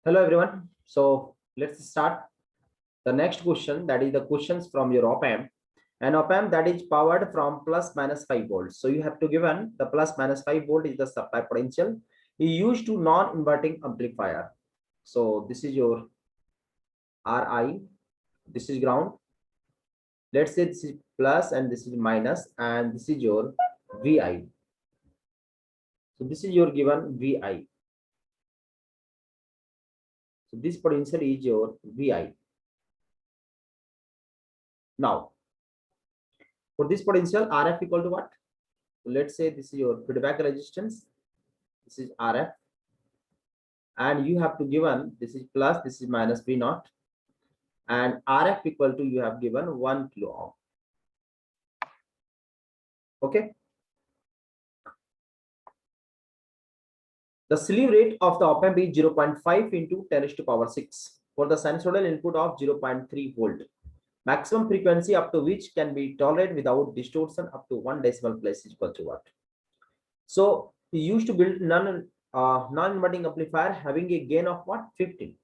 Hello everyone. So let's start the next question, that is the questions from your op-amp. An op-amp that is powered from plus minus 5 volts. So you have to given the plus minus 5 volt is the supply potential used to non-inverting amplifier. So this is your Ri, this is ground. Let's say this is plus and this is minus and this is your Vi. So this is your given Vi. So this potential is your Vi. Now for this potential Rf equal to what? So let's say this is your feedback resistance. This is Rf, and you have to given this is plus, this is minus V naught, and Rf equal to you have given 1 kilo ohm. Okay. The slew rate of the op amp is 0.5 into 10 raised to power 6 for the sinusoidal input of 0.3 volt. Maximum frequency up to which can be tolerated without distortion up to 1 decimal place is equal to what? So we used to build non-inverting amplifier having a gain of what? 15.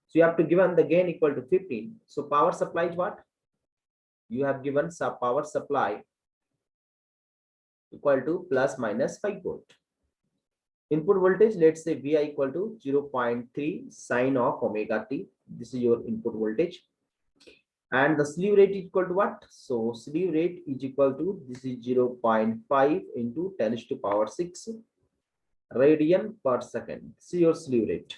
So you have to given the gain equal to 15. So power supply is what? You have given some power supply equal to plus minus 5 volt. Input voltage, let's say Vi equal to 0.3 sine of omega t. This is your input voltage. And the slew rate is equal to what? So slew rate is equal to, this is 0.5 into 10 raised to power 6 radian per second. See your slew rate.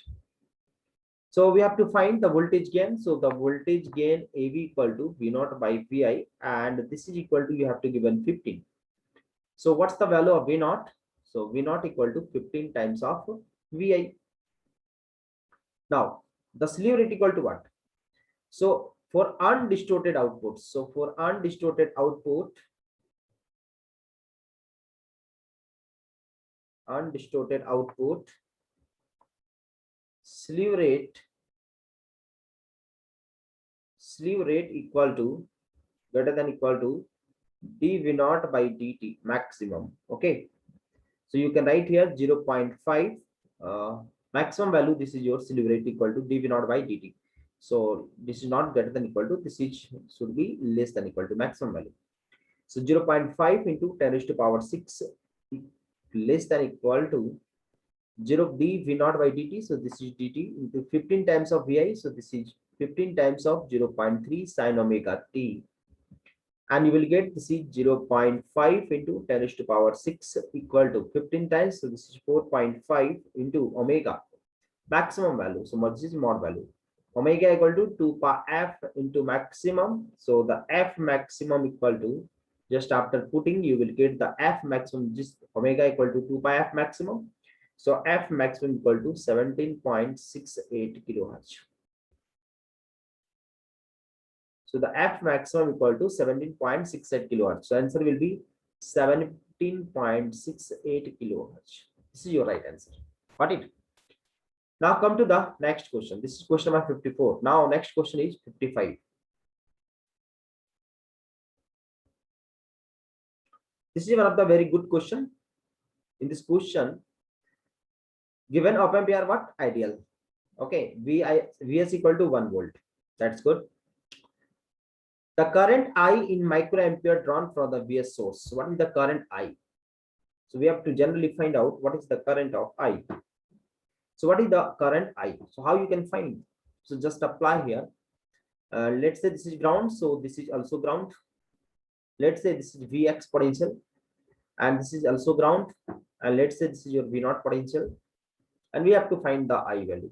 So we have to find the voltage gain. So the voltage gain AV equal to V naught by Vi, and this is equal to, you have to given 15. So what's the value of V naught? So V naught equal to 15 times of Vi. Now the slew rate equal to what? So for undistorted output, undistorted output, slew rate equal to greater than equal to dV naught by dt maximum. Okay, so you can write here 0.5 maximum value. This is your slew rate equal to dV naught by dt. So this is not greater than equal to, this is should be less than equal to maximum value. So 0.5 into 10 raised to power 6 less than equal to 0 dV naught by dt. So this is dt into 15 times of Vi. So this is 15 times of 0.3 sine omega t, and you will get this is 0.5 into 10 raised to power 6 equal to 15 times. So this is 4.5 into omega maximum value. So this is mod value. Omega equal to 2 pi f into maximum. So the f maximum equal to, just after putting, you will get the f maximum, just omega equal to 2 pi f maximum. So f maximum equal to 17.68 kilohertz. So the f maximum equal to 17.68 kilohertz. So answer will be 17.68 kilohertz. This is your right answer. Got it? Now come to the next question. This is question number 54. Now next question is 55. This is one of the very good question. In this question, given op amp are what? Ideal. Okay, Vs equal to 1 volt. That's good. The current I in microampere drawn from the Vs source. So what is the current I? So we have to generally find out what is the current of I. So what is the current I? So how you can find? So just apply here. Let's say this is ground. So this is also ground. Let's say this is Vx potential, and this is also ground. And let's say this is your V naught potential, and we have to find the I value.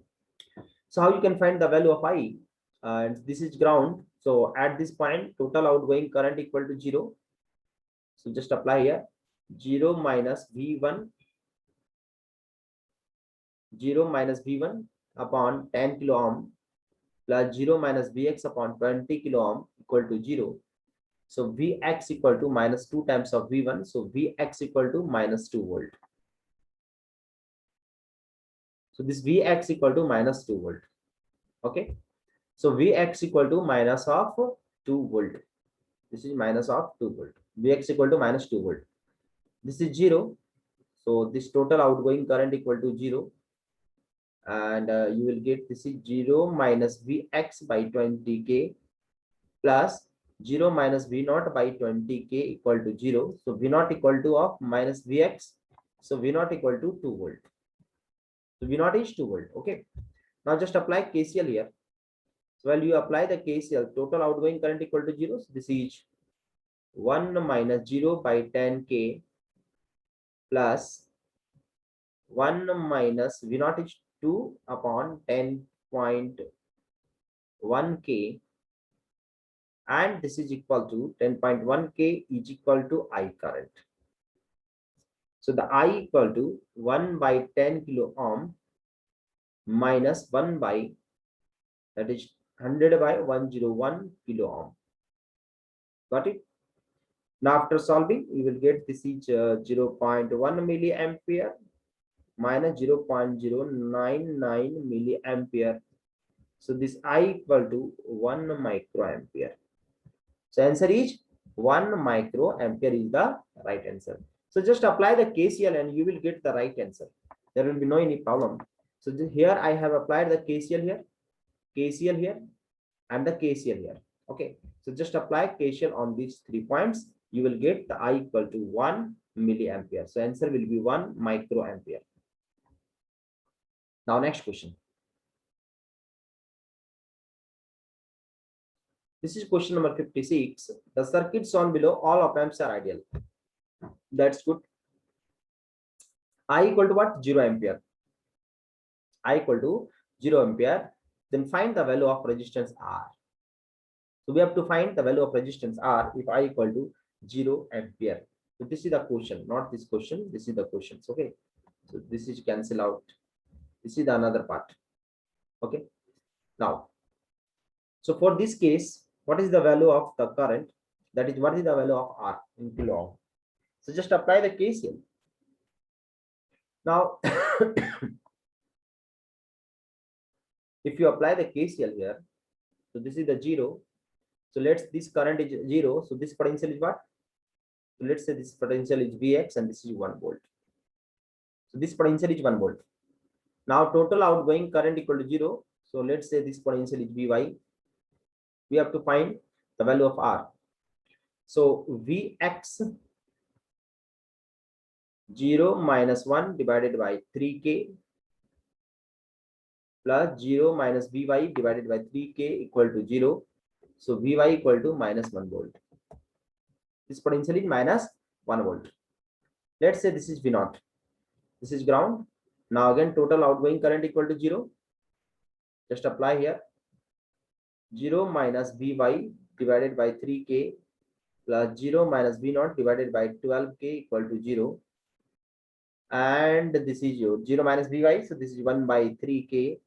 So how you can find the value of I? And this is ground. So at this point, total outgoing current equal to 0. So just apply here. 0 minus V1 upon 10 kilo ohm plus 0 minus Vx upon 20 kilo ohm equal to 0. So Vx equal to minus 2 times of V1. So Vx equal to minus 2 volt. So this Vx equal to minus 2 volt. Okay. So Vx equal to minus of 2 volt. This is minus of 2 volt. Vx equal to minus 2 volt. This is 0. So this total outgoing current equal to 0. and you will get this is 0 minus Vx by 20k plus 0 minus V naught by 20k equal to 0. So V naught equal to of minus Vx. So V naught equal to 2 volt. So V naught is 2 volt. Okay. Now just apply KCL here. So while you apply the KCL, total outgoing current equal to 0. So this is 1 minus 0 by 10k plus 1 minus V naught is 2 upon 10.1k, and this is equal to 10.1k is equal to I current. So the I equal to 1 by 10 kilo ohm minus 1 by, that is 100 by 101 kilo ohm. Got it? Now after solving, you will get this is 0.1 milliampere minus 0.099 milliampere. So this I equal to 1 microampere. So answer is 1 microampere is the right answer. So just apply the KCL and you will get the right answer. There will be no any problem. So here I have applied the KCL here, and the KCL here. Okay. So just apply KCL on these 3 points. You will get the I equal to 1 milliampere. So answer will be 1 microampere. Now next question. This is question number 56. The circuits shown below, all op amps are ideal. That's good. I equal to what? 0 ampere. I equal to 0 ampere. Then find the value of resistance R. So we have to find the value of resistance R if I equal to 0 ampere. So this is the question, not this question. This is the question. Okay. So this is cancel out. This is the another part. Okay. Now, so for this case, what is the value of the current? That is, what is the value of R in kilo ohm? So just apply the KCL. Now, if you apply the KCL here, so this is the 0. So this current is 0. So this potential is what? So let's say this potential is Vx and this is 1 volt. So this potential is 1 volt. Now total outgoing current equal to 0. So let's say this potential is Vy. We have to find the value of R. So Vx 0 minus 1 divided by 3k plus 0 minus Vy divided by 3k equal to 0. So Vy equal to minus 1 volt. This potential is minus 1 volt. Let's say this is V naught. This is ground. Now again total outgoing current equal to 0. Just apply here. 0 minus Vy divided by 3k plus 0 minus V naught divided by 12k equal to 0. And this is your 0 minus Vy. So this is 1 by 3k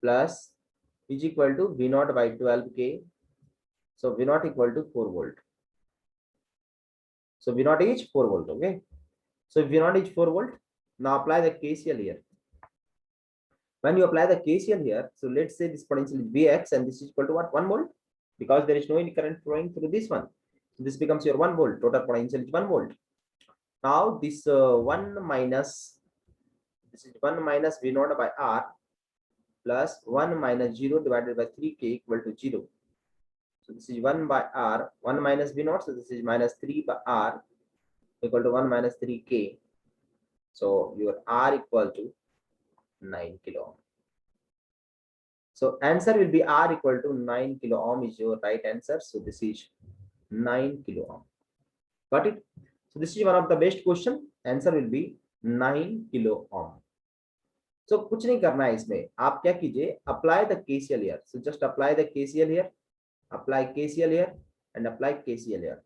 plus is equal to V naught by 12k. So V naught equal to 4 volt. So V naught is 4 volt. Okay. So V naught is 4 volt. Now apply the KCL here. When you apply the KCL here, so let's say this potential is Vx and this is equal to what? 1 volt, because there is no any current flowing through this one. So this becomes your 1 volt. Total potential is 1 volt. Now this 1 minus, this is 1 minus V naught by R plus 1 minus 0 divided by 3k equal to 0. So this is 1 by R, 1 minus V naught. So this is minus 3 by R equal to 1 minus 3k. So your R equal to 9 kilo ohm. So answer will be R equal to 9 kilo ohm is your right answer. So this is 9 kilo ohm. Got it? So this is one of the best question. Answer will be 9 kilo ohm. So कुछ नहीं करना है इसमें, आप क्या कीजिए, apply the KCL here. So just apply the KCL here, apply KCL here, and apply KCL here.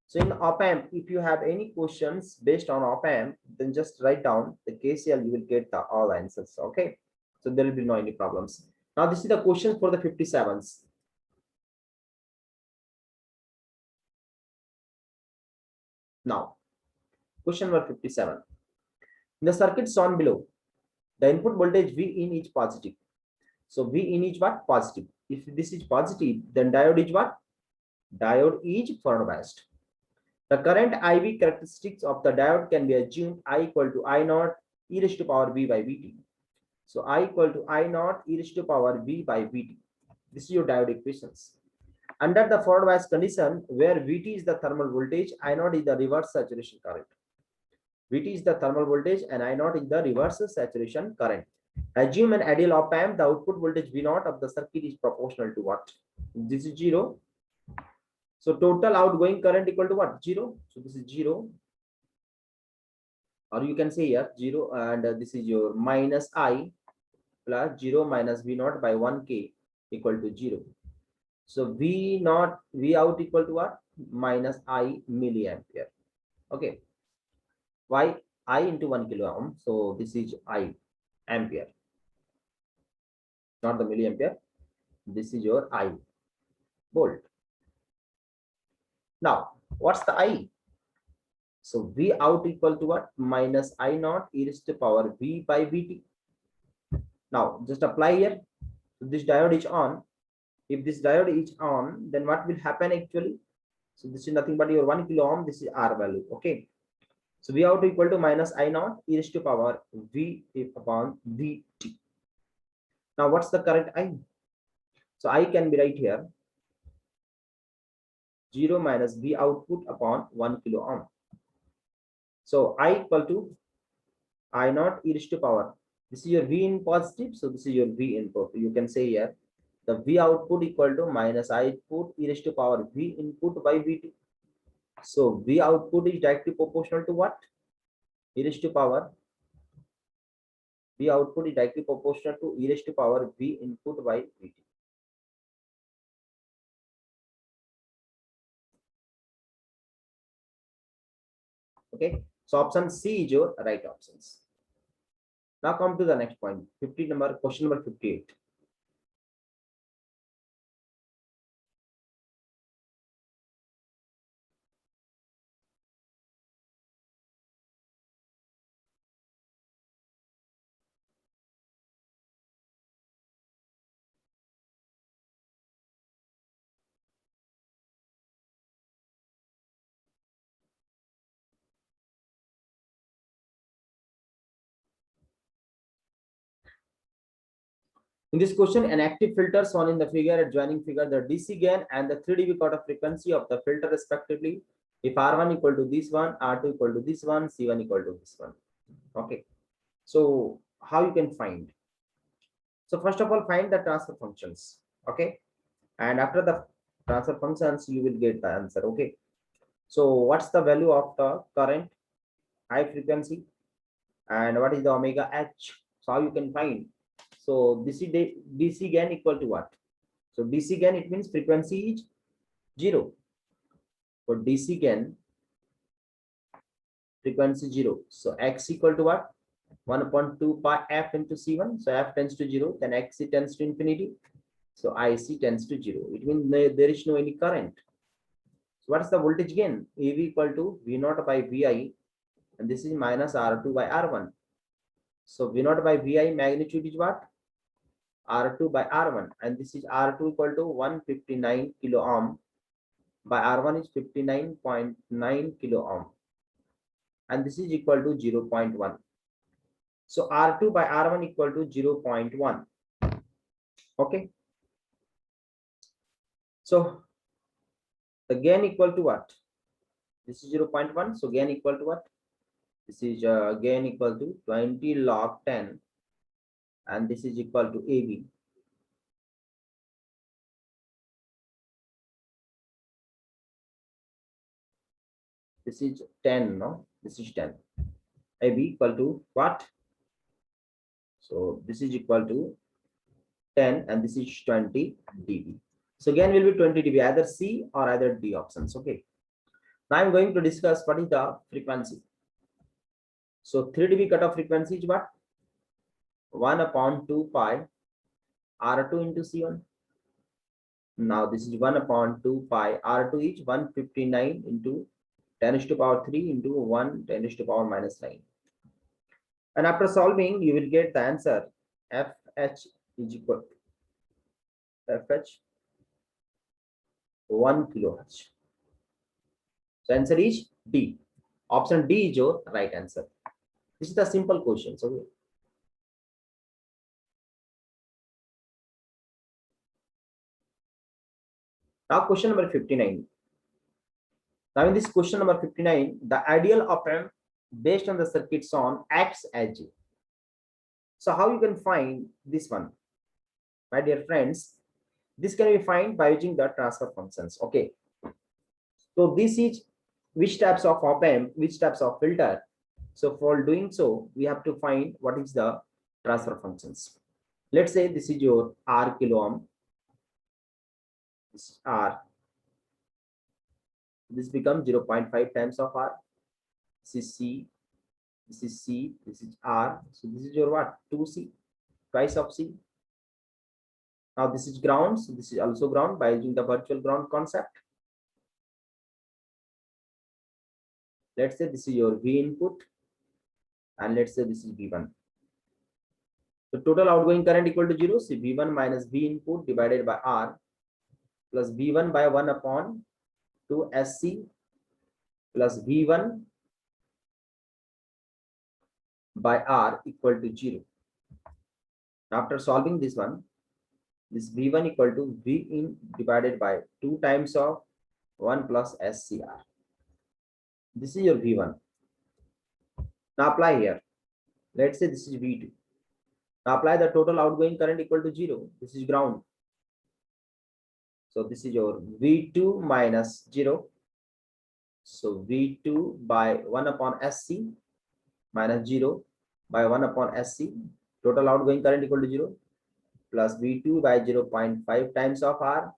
So in op amp, if you have any questions based on op amp, then just write down the KCL. You will get the all answers. Okay. So there will be no any problems. Now this is the question for the 57s. Now, question number 57. In the circuit shown below, the input voltage V in is positive. So V in is what? Positive. If this is positive, then diode is what? Diode is forward biased. The current IV characteristics of the diode can be assumed I equal to I naught e raised to power b by vt. So I equal to I naught e raised to power b by vt. This is your diode equations. Under the forward bias condition, where Vt is the thermal voltage, I naught is the reverse saturation current. Vt is the thermal voltage and I naught is the reverse saturation current. Assume an ideal op amp, the output voltage V naught of the circuit is proportional to what? This is 0. So total outgoing current equal to what? 0. So this is 0. Or you can say here 0, and this is your minus I plus 0 minus V naught by 1K equal to 0. So V naught, V out equal to what? Minus I milliampere. Okay. Why? I into 1 kilo ohm. So this is I ampere, not the milliampere. This is your I volt. Now, what's the I? So V out equal to what? Minus I naught e raised to power V by Vt. Now, just apply here. So this diode is on. If this diode is on, then what will happen actually? So this is nothing but your 1 kilo ohm. This is R value. Okay. So V out equal to minus I naught e raised to power V upon Vt. Now, what's the current I? So I can be right here 0 minus V output upon 1 kilo ohm. So I equal to I naught e raised to power. This is your V in positive. So this is your V input. You can say here the V output equal to minus I input e raised to power V input by Vt. So V output is directly proportional to what? E raised to power. V output is directly proportional to e raised to power V input by Vt. Okay. So option C is your right options. Now come to the next point. 50 number, question number 58. In this question, an active filter shown in the figure adjoining figure, the DC gain and the 3 dB cutoff frequency of the filter respectively. If R1 equal to this one, R2 equal to this one, C1 equal to this one. Okay. So how you can find? So first of all, find the transfer functions. Okay. And after the transfer functions, you will get the answer. Okay. So what's the value of the current, high frequency, and what is the omega h? So how you can find? So DC gain equal to what? So DC gain, it means frequency is 0. For DC gain, frequency 0. So X equal to what? 1 upon 2 pi F into C1. So F tends to 0, then XC tends to infinity. So IC tends to 0. It means there is no any current. So what's the voltage gain? AV equal to V0 by VI, and this is minus R2 by R1. So V0 by VI magnitude is what? R2 by R1, and this is R2 equal to 159 kilo ohm by R1 is 59.9 kilo ohm, and this is equal to 0.1. So R2 by R1 equal to 0.1. Okay. So the gain equal to what? This is 0.1. So gain equal to what? This is gain equal to 20 log 10, and this is equal to AV. This is 10, no? This is 10. AB equal to what? So this is equal to 10, and this is 20 dB. So again will be 20 dB, either C or either D options. Okay. Now I'm going to discuss what is the frequency. So 3 dB cutoff frequency is what? 1 upon 2 pi R2 into C1. Now this is 1 upon 2 pi R2 is 159 into 10 to the power 3 into 1 10 to the power minus 9. And after solving, you will get the answer FH is equal to FH 1 kilohertz. So answer is D. Option D is your right answer. This is the simple question. So now question number 59. Now in this question number 59, the ideal op-amp based on the circuits on acts as J. So how you can find this one, my dear friends? This can be found by using the transfer functions. Okay. So this is which types of op-amp, which types of filter. So for doing so, we have to find what is the transfer functions. Let's say this is your R kilo ohm. This is R. This becomes 0.5 times of R. This is C. This is C. This is R. So this is your what? 2C. Twice of C. Now this is ground. So this is also ground by using the virtual ground concept. Let's say this is your V input. And let's say this is V1. So total outgoing current equal to 0. So V1 minus V input divided by R plus V1 by 1 upon 2 SC plus V1 by R equal to 0. After solving this one, this V1 equal to V in divided by 2 times of 1 plus SCR. This is your V1. Now apply here. Let's say this is V2. Now apply the total outgoing current equal to 0. This is ground. So this is your V2 minus 0. So V2 by 1 upon SC minus 0 by 1 upon SC. Total outgoing current equal to 0 plus V2 by 0.5 times of R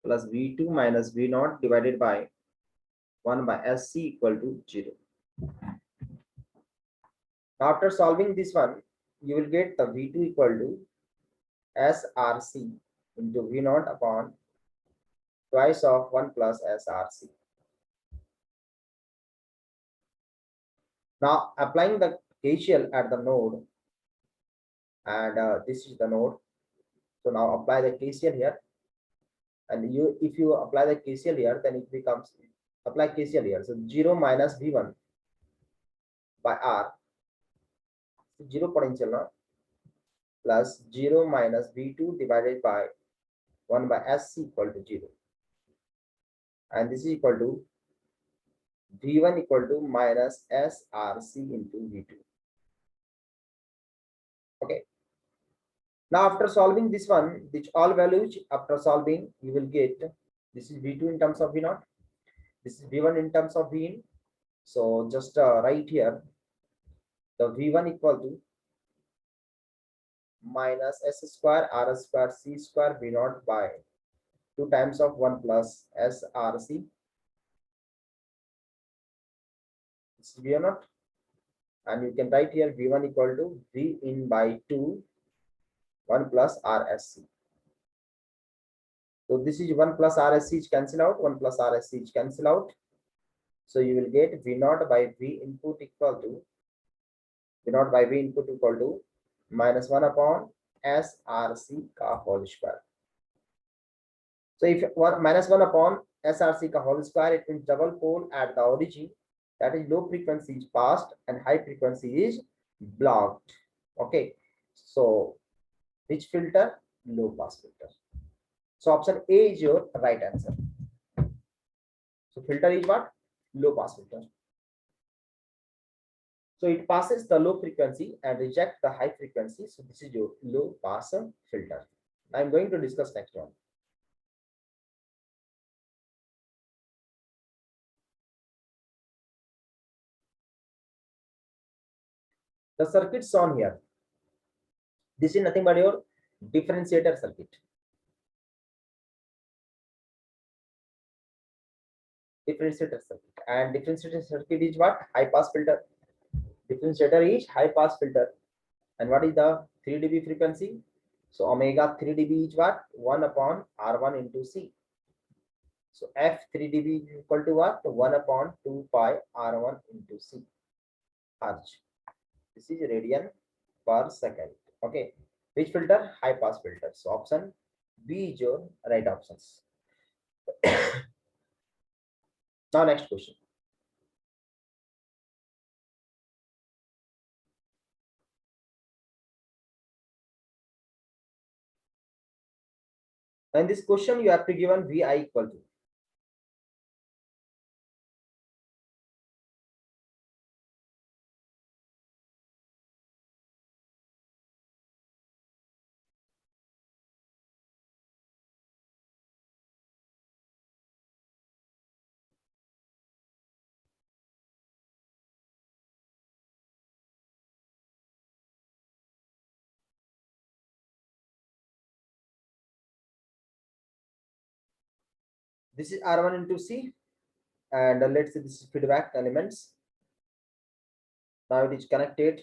plus V2 minus V0 divided by 1 by SC equal to 0. After solving this one, you will get the V2 equal to SRC into V0 upon twice of 1 plus SRC. Now applying the KCL at the node, and this is the node. So now apply the KCL here, and if you apply the KCL here, then it becomes apply KCL here. So 0 minus V1 by R, 0 potential now, plus 0 minus V2 divided by 1 by SC equal to 0. And this is equal to V1 equal to minus SRC into V2. Okay. Now after solving this one, which all values after solving, you will get this is V2 in terms of V0. This is V1 in terms of V in. So just write here the V1 equal to minus S square R square C square V0 by 2 times of 1 plus SRC. This is V0. And you can write here V1 equal to V in by 2 1 plus RSC. So this is 1 plus RSC is cancel out, 1 plus RSC is cancel out. So you will get V0 by V input equal to V0 by V input equal to minus 1 upon SRC ka whole square. So if minus 1 upon SRC ka whole square, it means double pole at the origin, that is low frequency is passed and high frequency is blocked. Okay, so which filter? Low pass filter. So option A is your right answer. So filter is what? Low pass filter. So it passes the low frequency and reject the high frequency. So this is your low pass filter. I'm going to discuss next one. The circuits on here. This is nothing but your differentiator circuit. Differentiator circuit. And differentiator circuit is what? High pass filter. Differentiator is high pass filter. And what is the 3 dB frequency? So omega 3 dB is what? 1 upon R1 into C. So F 3 dB is equal to what? 1 upon 2 pi R1 into C. Hertz. This is radian per second. Okay. Which filter? High pass filter. So option B is your right options. Now next question. And this question you have to given Vi equal to. This is R1 into C, and let's say this is feedback elements. Now it is connected.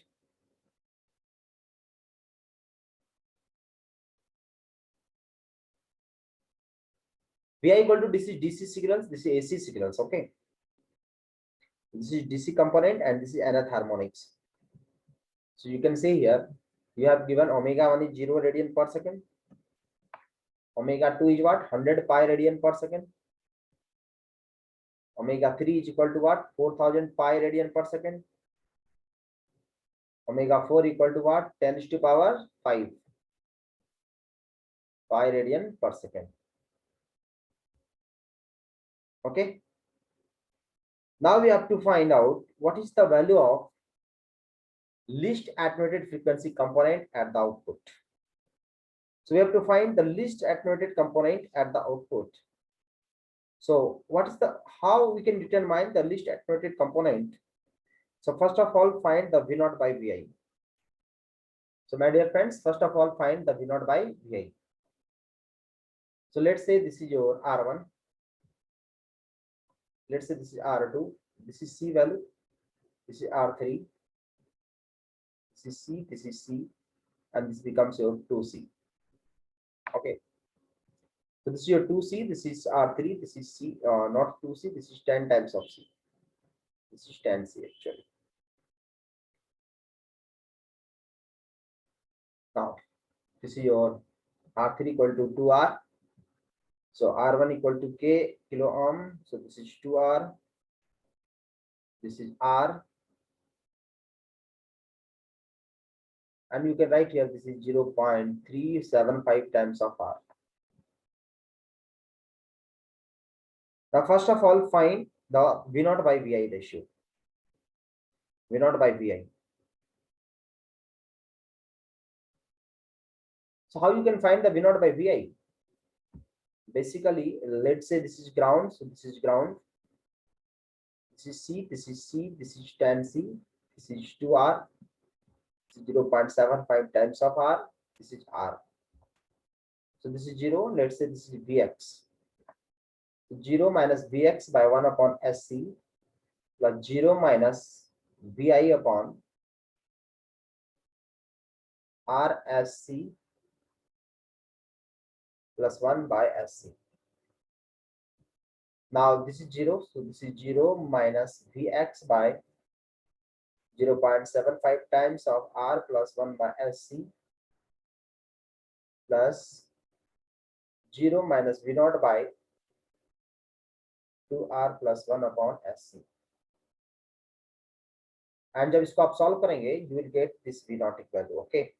Vi equal to this is DC signals, this is AC signals. Okay, this is DC component and this is nth harmonics. So you can say here you have given omega 1 is 0 radian per second, omega 2 is what, 100 pi radian per second, omega 3 is equal to what, 4000 pi radian per second, omega 4 equal to what, 10 to the power 5 pi radian per second. Okay, now we have to find out what is the value of least attenuated frequency component at the output. So we have to find the least attenuated component at the output. So what is the, how we can determine the least attenuated component? So first of all, find the V naught by Vi. So my dear friends, first of all, find the V naught by Vi. So let's say this is your R1. Let's say this is R2. This is C value. This is R3. This is C. This is C. And this becomes your 2C. Okay. So this is your 2C. This is R3. This is C. Not 2C. This is 10 times of C. This is 10C actually. Now, this is your R3 equal to 2R. So R1 equal to K kilo ohm. So this is 2R. This is R. And you can write here this is 0.375 times of R. Now, first of all, find the V naught by Vi ratio. V naught by Vi. So how you can find the V naught by Vi? Basically, let's say this is ground. So this is ground. This is C. This is C. This is 10C. This is 2R. This is 0.75 times of R. This is R. So this is 0. Let's say this is Vx. 0 minus Vx by 1 upon Sc plus 0 minus Vi upon Rsc plus 1 by Sc. Now this is 0. So this is 0 minus Vx by 0.75 times of R plus 1 by Sc plus 0 minus V naught by 2R plus 1 upon Sc. And जब इसको आप solve करेंगे, you will get this V naught value. Okay.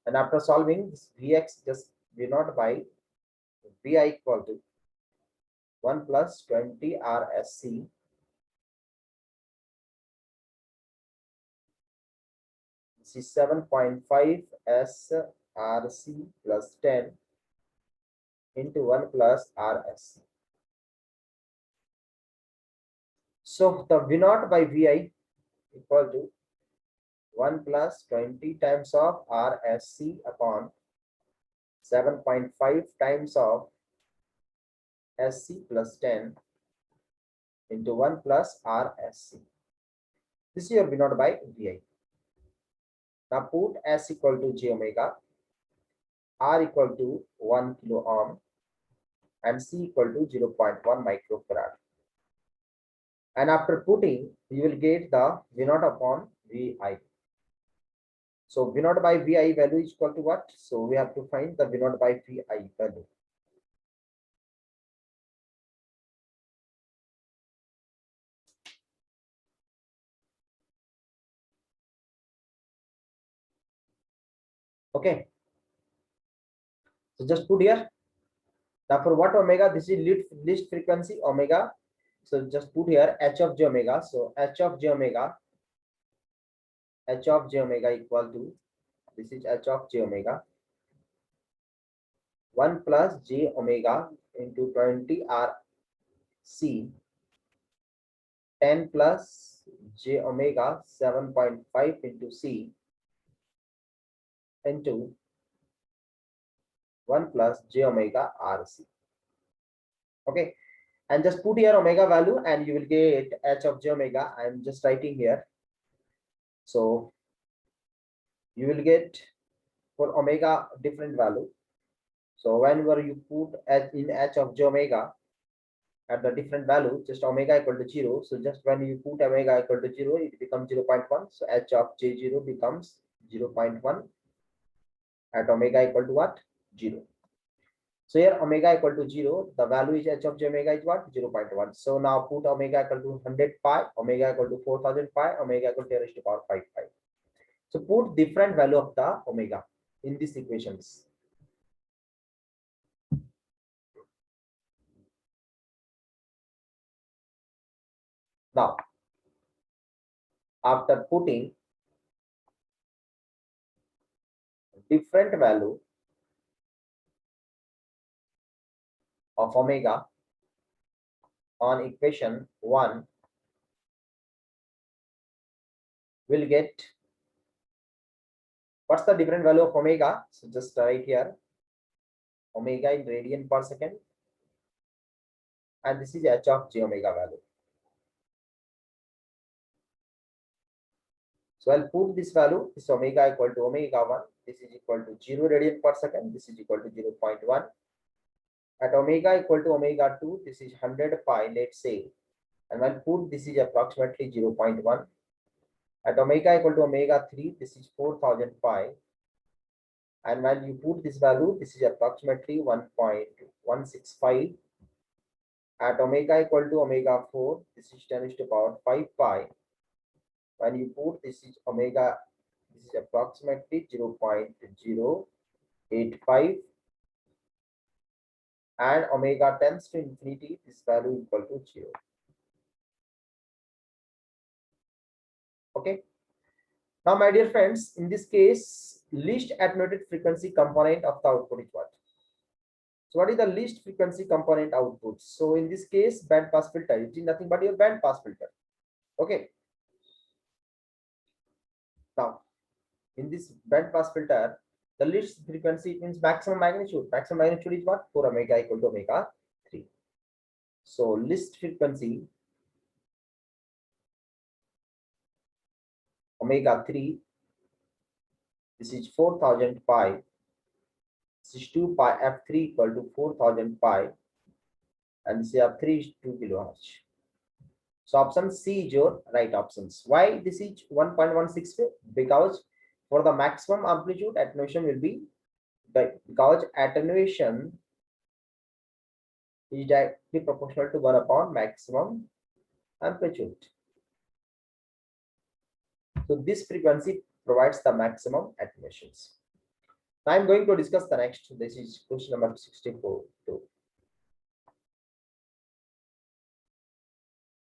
And after solving this Vx just V naught by Vi equal to 1 plus 20 Rsc this is 7.5 Src plus 10 into 1 plus Rsc. So the V naught by Vi equal to 1 plus 20 times of Rsc upon 7.5 times of Sc plus 10 into 1 plus Rsc. This is your V naught by Vi. Now put S equal to j omega, R equal to 1 kilo ohm, and C equal to 0.1 microfarad. And after putting, you will get the V naught upon Vi. So V naught by Vi value is equal to what? So we have to find the V naught by Vi value. Okay. So just put here Now for what omega? This is least frequency omega. So just put here h of j omega. So h of j omega equal to, this is h of j omega 1 plus j omega into 20 RC 10 plus j omega 7.5 into C into 1 plus j omega RC. Okay, and just put here omega value and you will get h of j omega. I am just writing here. So you will get for omega different value. So whenever you put in h of j omega at the different value, just omega equal to 0. So just when you put omega equal to 0, it becomes 0.1. So h of j0 becomes 0.1 at omega equal to what? 0. So here omega equal to 0, the value is h of j omega is what? 0.1. So now put omega equal to 100 pi, omega equal to 4000 pi, omega equal to 10 raised to power 5 pi. So put different value of the omega in these equations. Now, after putting different value of omega on equation 1, we'll get, what's the different value of omega? So just write here omega in radian per second, and this is h of j omega value. So I'll put this value, this omega equal to omega 1, this is equal to 0 radian per second, this is equal to 0.1. At omega equal to omega 2, this is 100 pi, let's say, and I'll put this is approximately 0.1. At omega equal to omega 3, this is 4000 pi, and when you put this value, this is approximately 1.165. At omega equal to omega 4, this is 10 raised to power 5 pi. When you put this is omega, this is approximately 0.085, and omega tends to infinity, this value equal to 0. Okay. Now, my dear friends, in this case, least attenuated frequency component of the output is what? So what is the least frequency component output? So in this case, band pass filter, it is nothing but your band pass filter. Okay. Now, in this band pass filter, the least frequency means maximum magnitude. Maximum magnitude is what? For omega equal to omega 3. So least frequency omega 3, this is 4000 pi. This is 2 pi f3 equal to 4000 pi, and this f3 is 2 kilohertz. So option C is your right options. Why this is 1.165? Because for the maximum amplitude, attenuation will be, because attenuation is directly proportional to 1 upon maximum amplitude. So this frequency provides the maximum attenuations. Now I'm going to discuss the next. This is question number 64.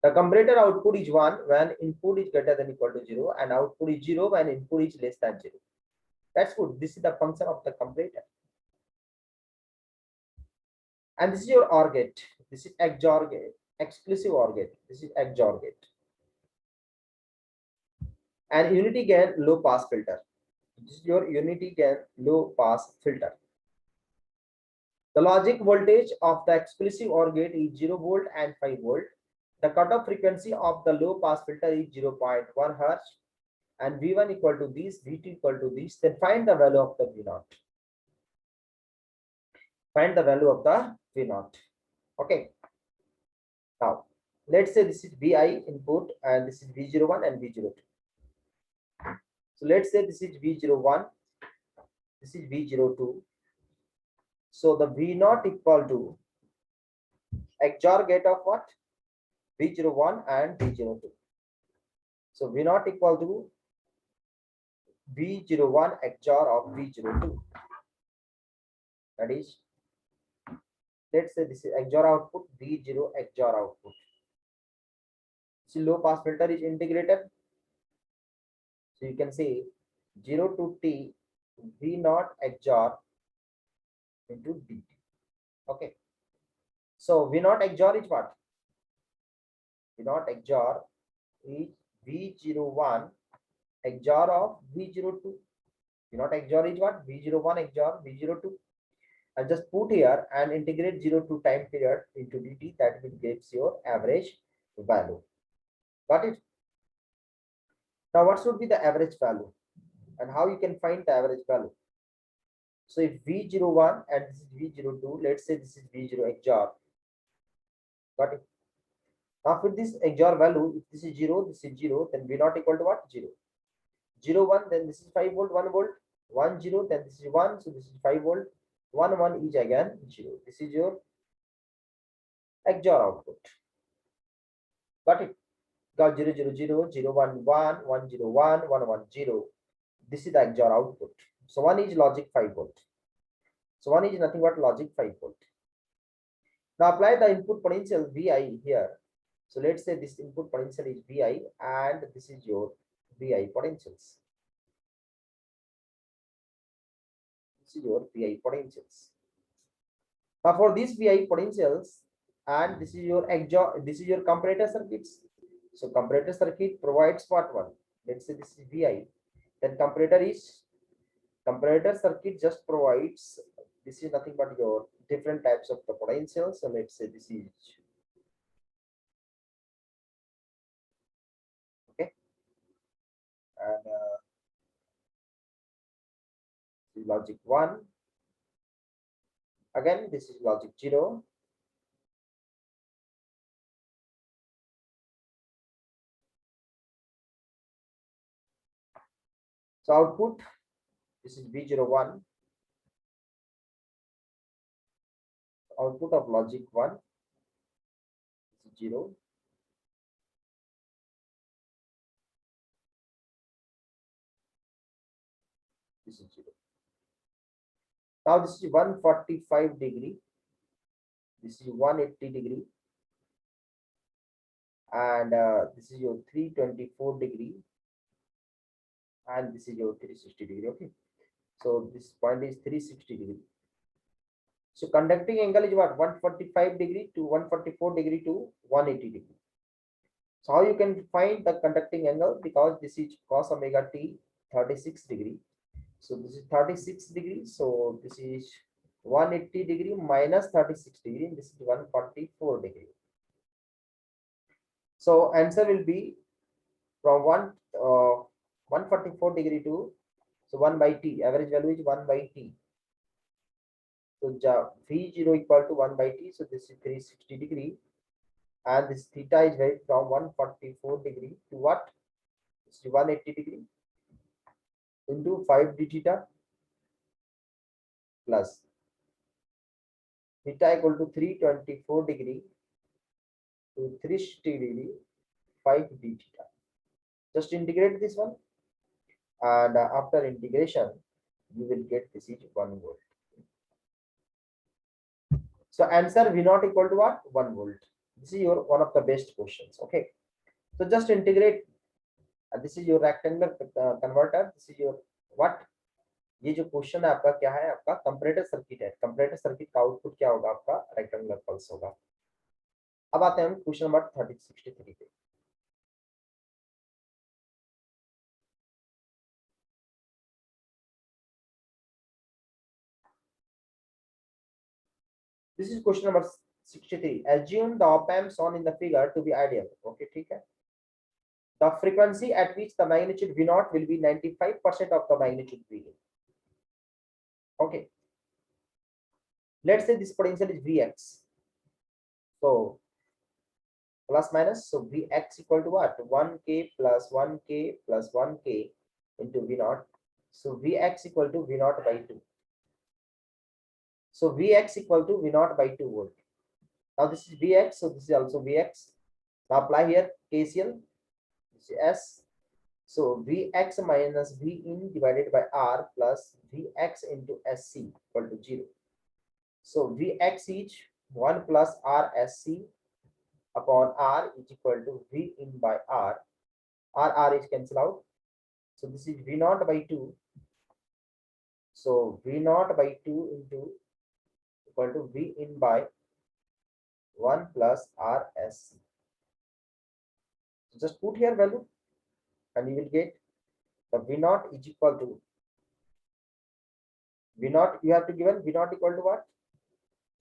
The comparator output is 1 when input is greater than equal to 0, and output is 0 when input is less than 0. That's good. This is the function of the comparator. And this is your OR gate. This is XOR gate, exclusive OR gate. This is XOR gate. And unity gain low pass filter. This is your unity gain low pass filter. The logic voltage of the exclusive OR gate is 0 volt and 5 volt. The cutoff frequency of the low pass filter is 0.1 hertz, and V1 equal to this, V2 equal to this. Then find the value of the V0. Find the value of the V0. Okay. Now, let's say this is Vi input and this is V01 and V02. So let's say this is V01, this is V02. So the V0 equal to XOR gate of what? V01 and V02. So V0 equal to V01 XOR of V02. That is, let's say this is XOR output, V0 XOR output. See, low pass filter is integrated. So you can say 0 to T V0 XOR into DT. Okay. So V0 XOR is what? V0 XOR is V01 XOR of V02. V0 XOR is what? V01 XOR V02. And just put here and integrate 0 to time period into dt. That will gives your average value. Got it? Now what should be the average value and how you can find the average value? So if V01 and this is V02, let's say this is V0 XOR. Got it? Now for this XOR value, if this is 0, this is 0, then V0 equal to what? 0. 0, 1, then this is 5 volt, 1 volt. 1, 0, then this is 1, so this is 5 volt. 1, 1 is again 0. This is your XOR output. Got it? Got 0, 0, 0, 0, 1, 1, 1, 0, 1, 1, 1, 0. This is the XOR output. So 1 is logic 5 volt. So 1 is nothing but logic 5 volt. Now apply the input potential Vi here. So let's say this input potential is Vi and this is your Vi potentials. This is your Vi potentials. Now for these Vi potentials and this is your XOR, this is your comparator circuits. So comparator circuit provides what one? Let's say this is Vi. Then comparator circuit just provides, this is nothing but your different types of the potentials. So let's say this is okay, and logic 1. Again, this is logic 0. So output, this is V01. Output of logic 1 is 0. This is 0. Now this is 145 degree. This is 180 degree. And this is your 324 degree. And this is your 360 degree. Okay. So this point is 360 degree. So conducting angle is what? 145 degree to 144 degree to 180 degree. So how you can find the conducting angle? Because this is cos omega t 36 degree. So this is 36 degree. So this is 180 degree minus 36 degree. This is 144 degree. So answer will be from 144 degree to, so 1 by t. Average value is 1 by t. So V0 equal to 1 by t. So this is 360 degree. And this theta is varied from 144 degree to what? This is 180 degree into 5 d theta plus theta equal to 324 degree to 360 degree 5 d theta. Just integrate this one, and after integration you will get this is 1 volt. So answer V0 equal to what? 1 volt. This is your one of the best questions. Okay, so just integrate. This is your rectangular converter. This is your what? ये जो question है आपका क्या है? आपका comparator circuit है. Comparator circuit का output क्या होगा? आपका रेक्टेंगुलर पल्स होगा. अब आते हैं हम क्वेश्चन नंबर 33 पे. This is question number 63. Assume the op amp shown in the figure to be ideal. Okay, ठीक है. The frequency at which the magnitude V0 will be 95% of the magnitude V. Okay. Let's say this potential is Vx. So plus minus. So Vx equal to what? 1k plus 1k plus 1k into V0. So Vx equal to V0 by 2. So Vx equal to V0 by 2 volt. Now this is Vx. So this is also Vx. Now apply here KCL. This is S. So Vx minus V in divided by R plus Vx into SC equal to 0. So Vx is 1 plus R S C upon R is equal to V in by R. R is cancel out. So this is V naught by 2. So V naught by 2 into equal to V in by 1 plus R S C. So just put here value and you will get the V naught is equal to V naught. You have to given V naught equal to what?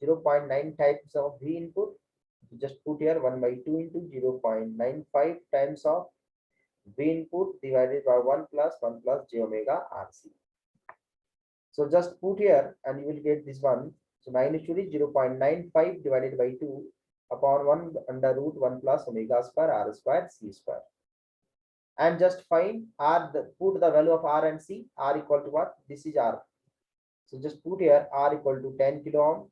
0.9 times of V input. You just put here 1 by 2 into 0.95 times of V input divided by 1 plus j omega RC. So just put here and you will get this one. So 9 is 0.95 divided by 2 upon 1 under root 1 plus omega square R square C square. And just find R, put the value of R and C. R equal to what? This is R. So just put here R equal to 10 kilo ohm,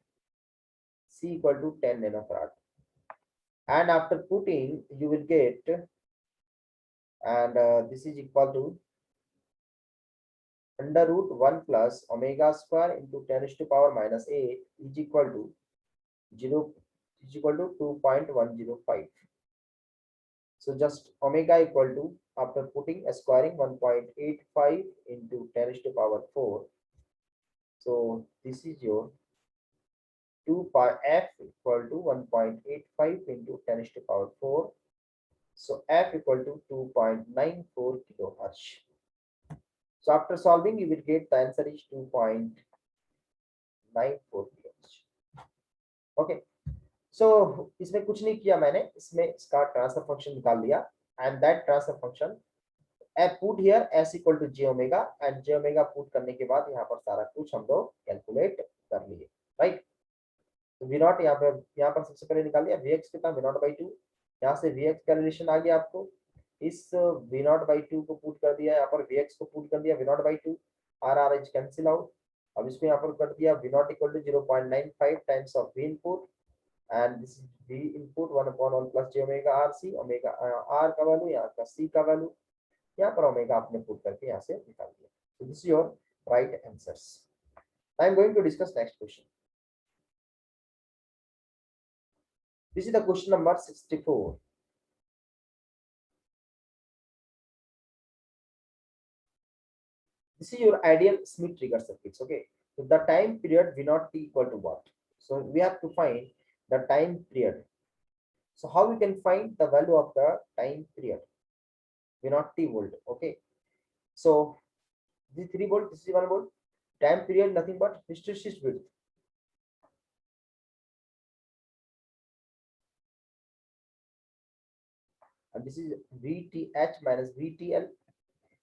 C equal to 10 nanofarad. And after putting, you will get, and this is equal to under root 1 plus omega square into 10 to the power minus 8 is equal to 2.105. So just omega equal to, after putting a squaring, 1.85 into 10 to the power 4. So this is your 2 pi f equal to 1.85 into 10 to the power 4. So f equal to 2.94 kilohertz. So after solving, you will get the answer is 2.94 kilohertz. Okay. So इसमें कुछ नहीं किया मैंने, इसमें इसका transfer function निकाल लिया and that transfer function f put here s equal to j omega and j omega put करने के बाद यहाँ पर सारा कुछ हम लोग कैलकुलेट कर लिए, राइट। तो v नॉट यहाँ पर सबसे पहले निकाल लिया, vx कितना v नॉट बाई 2, यहाँ से vx का रिलेशन आ गया आपको, इस v नॉट बाई 2 को पुट कर दिया, यहाँ पर vx को पुट कर दिया v naught by 2, r is cancel out. अब इसको यहाँ पर कर दिया v naught equal to 0.95 times of v input and this is v input 1 upon 1 plus j omega rc, omega r का वैल्यू, यहाँ का c का वैल्यू, यहाँ पर ओमेगा आपने पुट करके यहाँ से निकाल दिया। So this is your right answers. I am going to discuss next question. This is the question number 64. This is your ideal Smith trigger circuits. Okay, so the time period v naught t equal to what? So we have to find the time period. So how we can find the value of the time period? V naught t volt. Okay, so this 3 volt, this is 1 volt. Time period nothing but hysteresis width. And this is VTH minus VTL.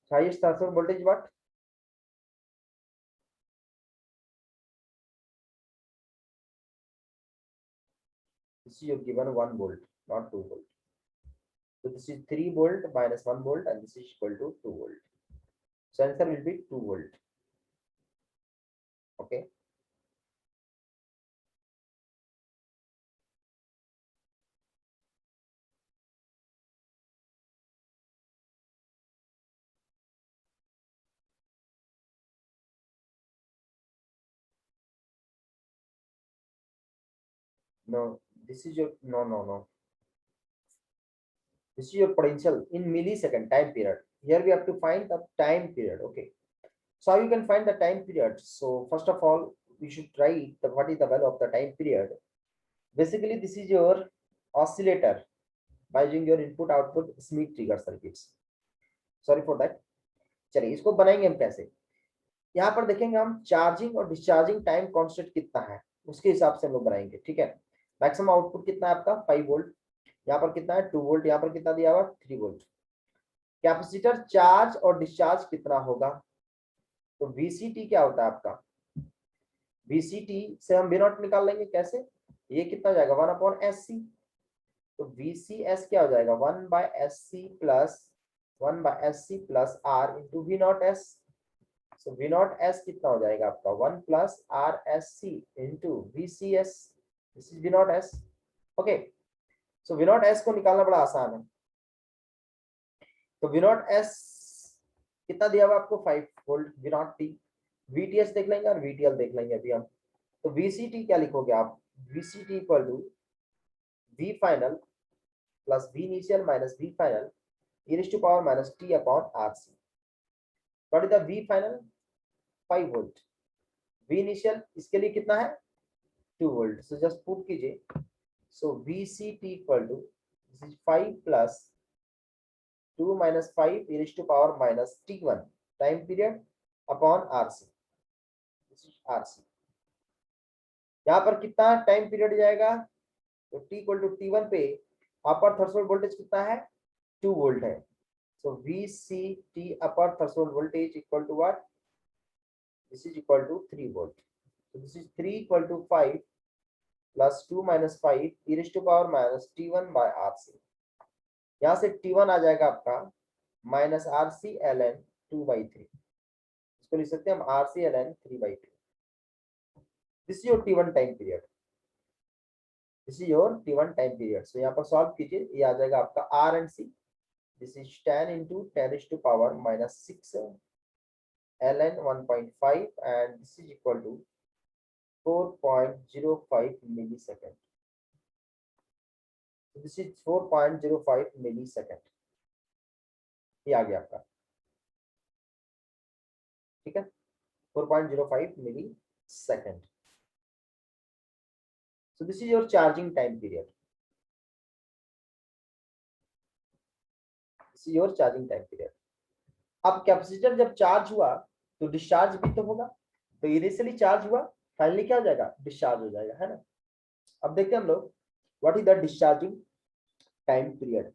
So highest transfer voltage what? This is your given 1 volt, not 2 volt. So this is 3 volt minus 1 volt and this is equal to 2 volt. So answer will be 2 volt. Okay. No, this is your, no. This is your potential in millisecond time period. Here we have to find the time period. Okay. So how you can find the time period? So first of all, we should write what is the value of the time period. Basically, this is your oscillator by using your input output Smith trigger circuits. Sorry for that. चलिए इसको बनाएंगे हम कैसे। यहाँ पर देखेंगे हम charging और डिस्चार्जिंग टाइम कांस्टेंट कितना है, उसके हिसाब से हम लोग बनाएंगे, ठीक है। मैक्सिमम आउटपुट कितना है आपका 5 वोल्ट, यहाँ पर कितना है 2 वोल्ट, यहाँ पर कितना दिया हुआ 3 वोल्ट। कैपेसिटर चार्ज और डिस्चार्ज कितना होगा, तो VCT क्या होता है आपका, VCT से हम V नॉट निकाल लेंगे कैसे, ये कितना जाएगा 1 अपॉन SC, तो VCS क्या हो जाएगा 1 by SC plus R into V naught S। So V naught S कितना हो जाएगा आपका 1 plus RSC into VCS, this is V naught S। Okay, so V naught S को निकालना बड़ा आसान है। तो V नॉट S कितना दिया हुआ आपको 5 volt, V not T, VTS देख लेंगे और VTL देख लेंगे अभी हम। तो VCT क्या लिखोगे आप, VCT equal to V final plus V initial minus V final e raised to power minus T upon RC. What is the V final? 5 volt. V initial इसके लिए कितना है? 2 volt. So just put कीजिए. So VCT equal to this is 5 plus 2 minus 5 e raised to power minus T1 time period upon RC. This is RC. यहाँ पर कितना time period जाएगा? तो T इक्वल टू T1 पे अपर threshold voltage कितना है? 2 volt है. So VCT upper threshold voltage equal to what? This is equal to 3 volt. So this is 3 equal to 5 plus 2 minus 5 e raised to power minus T1 by RC. यहाँ से T1 आ जाएगा आपका minus RC ln 2/3. इसको लिख सकते हैं हम RC ln 3/2. This is your T1 time period. This is your T1 time period. So यहाँ पर सॉल्व कीजिए, ये आ जाएगा आपका R and C. This is 10 into 10 raised to power minus 6 ln 1.5 and this is equal to 4.05 millisecond. So this is 4.05 millisecond. ये आ गया आपका, ठीक है, 4.05 millisecond. So this is your charging time period. This is your charging time period. अब capacitor जब charge हुआ तो discharge भी तो होगा. तो इनिशियली चार्ज हुआ, फाइनली क्या हो जाएगा? डिस्चार्ज हो जाएगा, है ना. अब देखते हैं हम लोग what is the discharging time period.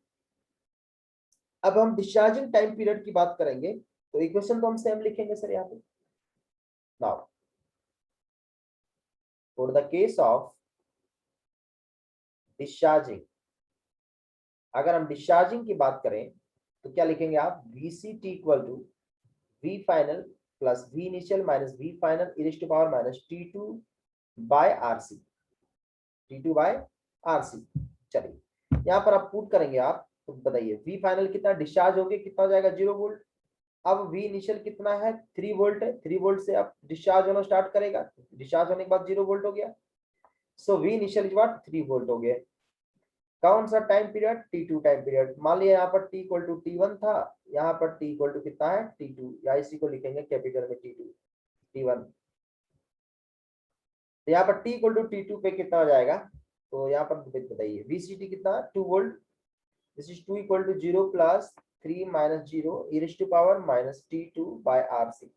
अब हम डिस्चार्जिंग टाइम पीरियड की बात करेंगे तो इक्वेशन तो हम सेम लिखेंगे सर यहाँ पे. Now for the case of discharging, अगर हम डिस्चार्जिंग की बात करें तो क्या लिखेंगे आप? VCT equal to V final plus V initial minus V final e raised to power minus T2 by RC. T2 by RC. चलिए यहाँ पर आप पुट करेंगे आप, तो बताइए V फाइनल कितना डिस्चार्ज हो गया, कितना हो जाएगा? 0 वोल्ट. अब V इनिशियल कितना है? 3 वोल्ट है. 3 वोल्ट से आप डिस्चार्ज होना स्टार्ट करेगा, डिस्चार्ज होने के बाद 0 वोल्ट हो गया. सो V initial is what? 3 volt हो गया. कौन सा time period? T2 time period. मान लिया यहाँ पर T इक्वल टू T1 था, यहाँ पर T इक्वल टू कितना है? T2, या इसी को लिखेंगे कैपिटल में T2 T1. तो यहाँ पर T इक्वल टू T2 पे कितना हो जाएगा? तो यहाँ पर बताइए VCT कितना? 2 volt. This is 2 equal to 0 plus 3 minus 0 e raised to power minus T2 by RC.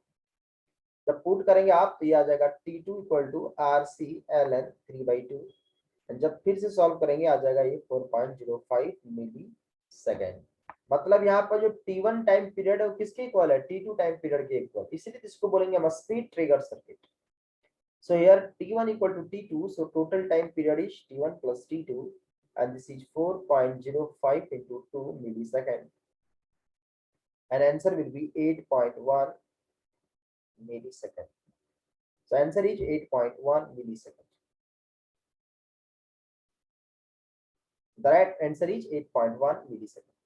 जब पुट करेंगे आप तो ये आ जाएगा T2 equal to RC ln 3/2. जब फिर से सॉल्व करेंगे आ जाएगा ये 4.05 मिली सेकेंड. मतलब यहाँ पर जो T1 टाइम पीरियड है वो किसके इक्वल है? T2 टाइम पीरियड के इक्वल. इसलिए इसको बोलेंगे हम speed trigger circuit. So here T1 equal to T2, so total time period is T1 plus T2, and this is 4.05 into 2 millisecond, and answer will be 8.1 millisecond. So answer is 8.1 millisecond. The right answer is 8.1 millisecond.